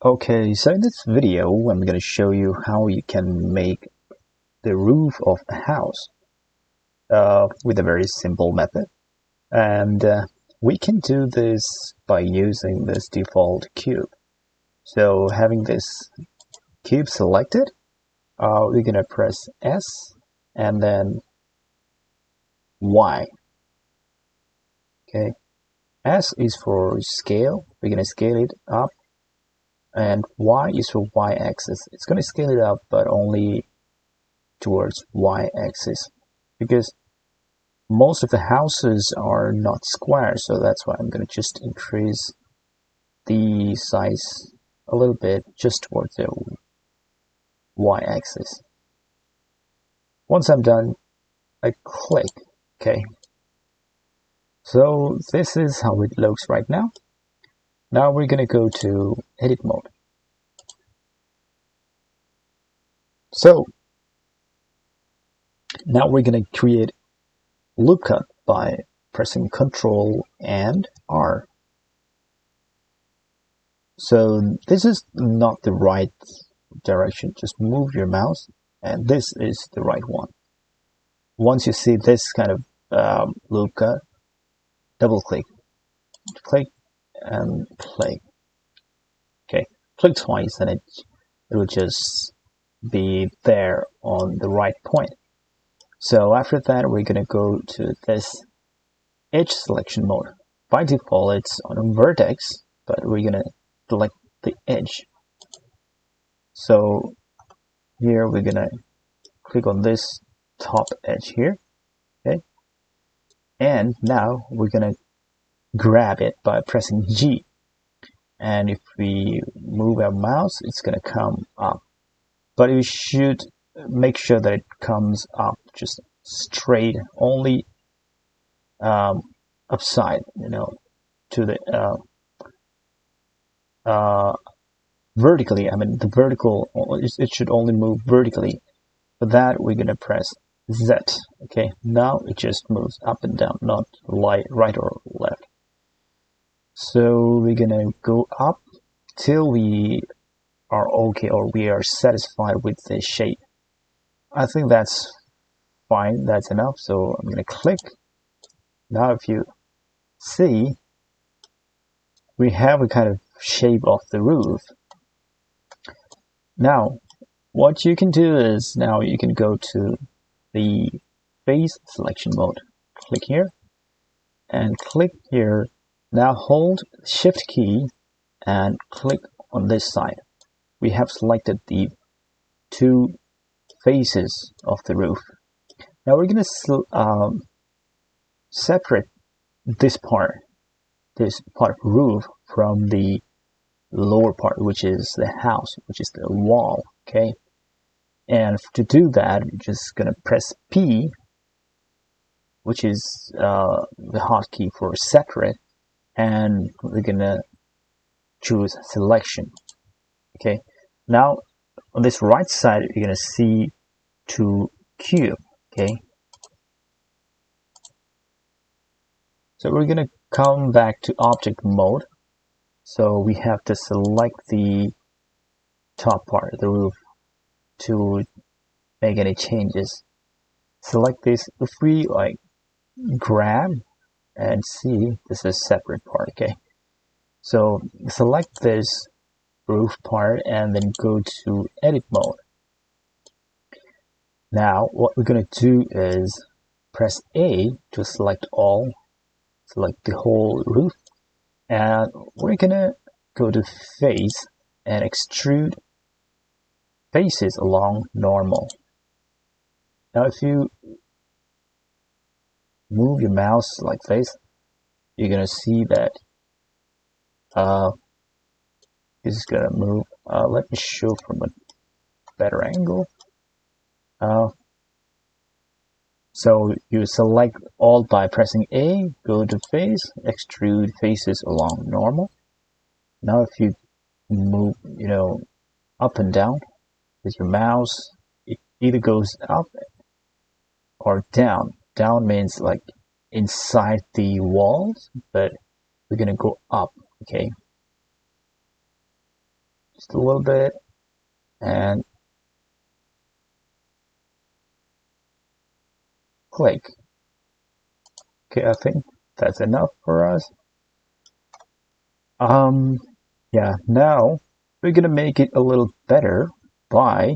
Okay, so in this video, I'm going to show you how you can make the roof of a house with a very simple method. And we can do this by using this default cube. So having this cube selected, we're going to press S and then Y. Okay, S is for scale. We're going to scale it up. And Y is for Y-axis. It's going to scale it up, but only towards Y-axis, because most of the houses are not square, so that's why I'm going to just increase the size a little bit just towards the Y-axis. Once I'm done, I click OK. So this is how it looks right now. Now we're going to go to edit mode. So now we're going to create loop cut by pressing Ctrl and R. So this is not the right direction. Just move your mouse, and this is the right one. Once you see this kind of loop cut, double click and play. Okay, click twice and it will just be there on the right point. So after that, we're going to go to this edge selection mode. By default, it's on a vertex, but we're going to select the edge. So here we're going to click on this top edge here. Okay, and now we're going to grab it by pressing G. And if we move our mouse, it's going to come up. But we should make sure that it comes up just straight, only upside, to the vertically. I mean, the vertical, it should only move vertically. For that, we're going to press Z. Okay, now it just moves up and down, not right or left. So we're going to go up till we are okay, or we are satisfied with the shape. I think that's fine, that's enough. So I'm going to click. Now if you see, we have a kind of shape of the roof. Now what you can do is, now you can go to the face selection mode. Click here and click here. Now hold Shift key and click on this side. We have selected the two faces of the roof. Now we're going to separate this part of roof from the lower part, which is the house, which is the wall. Okay, and to do that, we're just going to press P, which is the hotkey for separate, and we're going to choose selection. Okay, now on this right side, you're going to see two cube. Okay, so we're going to come back to object mode. So we have to select the top part of the roof to make any changes. Select this. If we grab and see, this is a separate part. Okay, so select this roof part and then go to edit mode. Now what we're going to do is press A to select all, select the whole roof, and we're going to go to face and extrude faces along normal. Now if you move your mouse like this, you're going to see that this is going to move. Let me show from a better angle. So you select all by pressing A, go to face, extrude faces along normal. Now if you move, up and down with your mouse, it either goes up or down. Down means like inside the walls, but we're gonna go up. Okay, just a little bit, and click. Okay, I think that's enough for us. Yeah, now we're gonna make it a little better by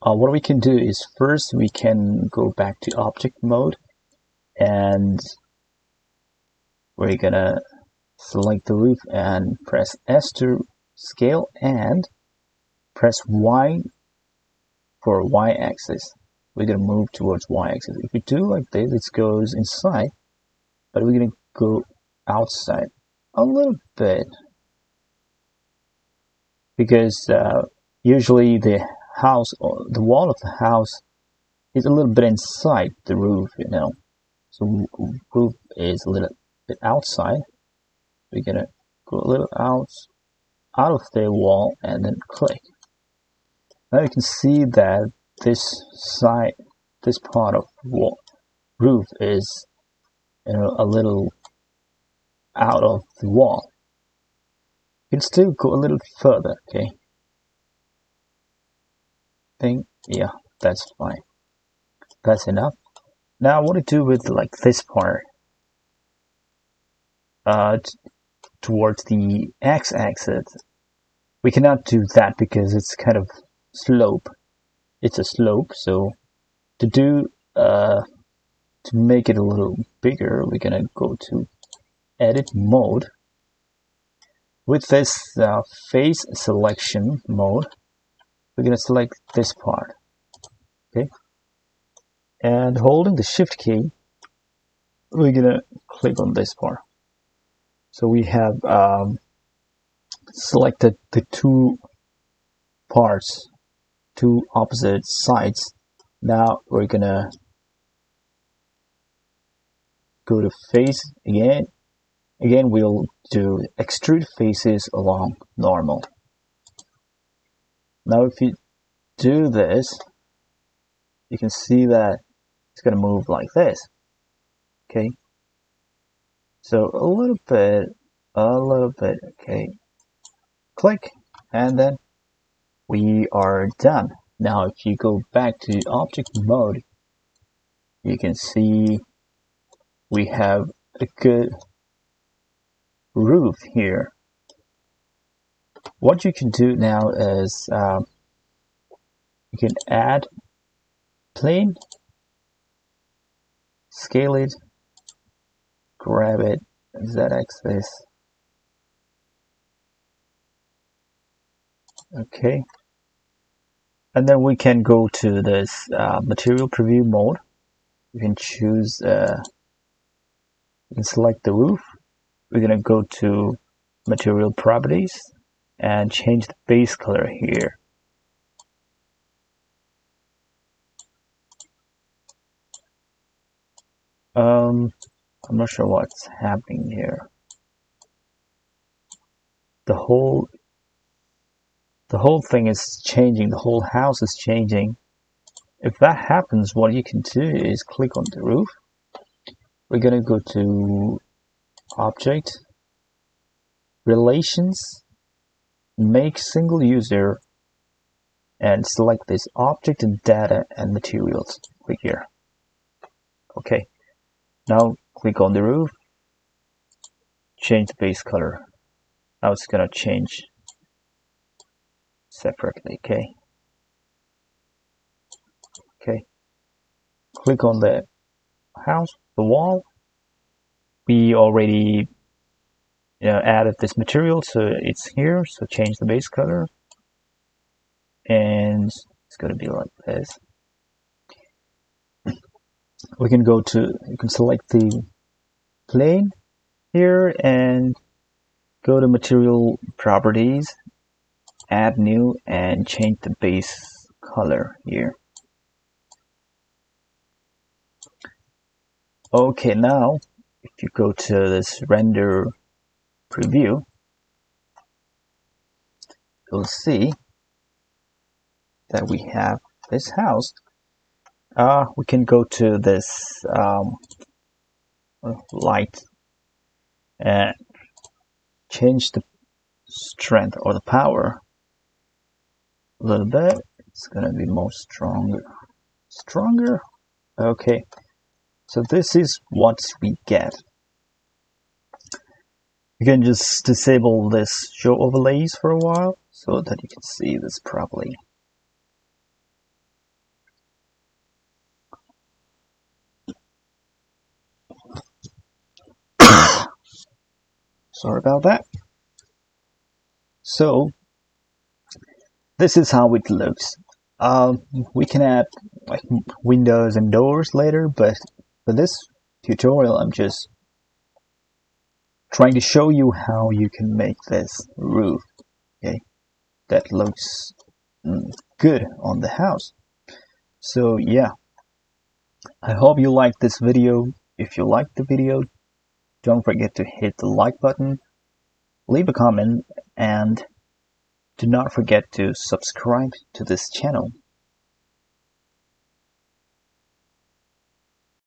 what we can do is first we can go back to object mode, and we're gonna select the roof and press S to scale and press Y for Y-axis. We're gonna move towards Y-axis. If we do like this, it goes inside, but we're gonna go outside a little bit because usually the house or the wall of the house is a little bit inside the roof, you know. So roof is a little bit outside. We're gonna go a little out of the wall and then click. Now you can see that this side, this part of wall roof is, you know, a little out of the wall. You can still go a little further, okay? Yeah, that's fine. That's enough. Now what to do with like this part? Towards the x-axis. We cannot do that because it's kind of slope. It's a slope, so to make it a little bigger, we're gonna go to edit mode. With this face selection mode, we're gonna select this part, okay? And holding the shift key, we're gonna click on this part. So we have selected the two parts, two opposite sides. Now we're gonna go to face again. Again, we'll do extrude faces along normal. Now if you do this, you can see that it's gonna move like this, okay? So a little bit, okay. Click, and then we are done. Now if you go back to object mode, you can see we have a good roof here. What you can do now is you can add plane, scale it, grab it, z-axis. Okay, and then we can go to this material preview mode. You can choose, you can select the roof. We're gonna go to material properties and change the base color here. I'm not sure what's happening here. The whole thing is changing. The whole house is changing. If that happens, what you can do is click on the roof. We're gonna go to object, relations, make single user, and select this object and data and materials. Click here. Okay. Now click on the roof, change the base color. Now it's gonna change separately, okay? Okay. Click on the house, the wall. We already added this material, so it's here. So change the base color, and it's gonna be like this. We can go to, you can select the plane here and go to material properties, add new, and change the base color here. Okay, now if you go to this render preview, you'll see that we have this house. We can go to this light and change the strength or the power a little bit. It's gonna be more stronger. Okay, so this is what we get. You can just disable this show overlays for a while so that you can see this properly. Sorry about that. So this is how it looks. We can add like windows and doors later, but for this tutorial I'm just trying to show you how you can make this roof, okay, that looks good on the house. So yeah, I hope you liked this video. If you liked the video, don't forget to hit the like button, leave a comment, and do not forget to subscribe to this channel.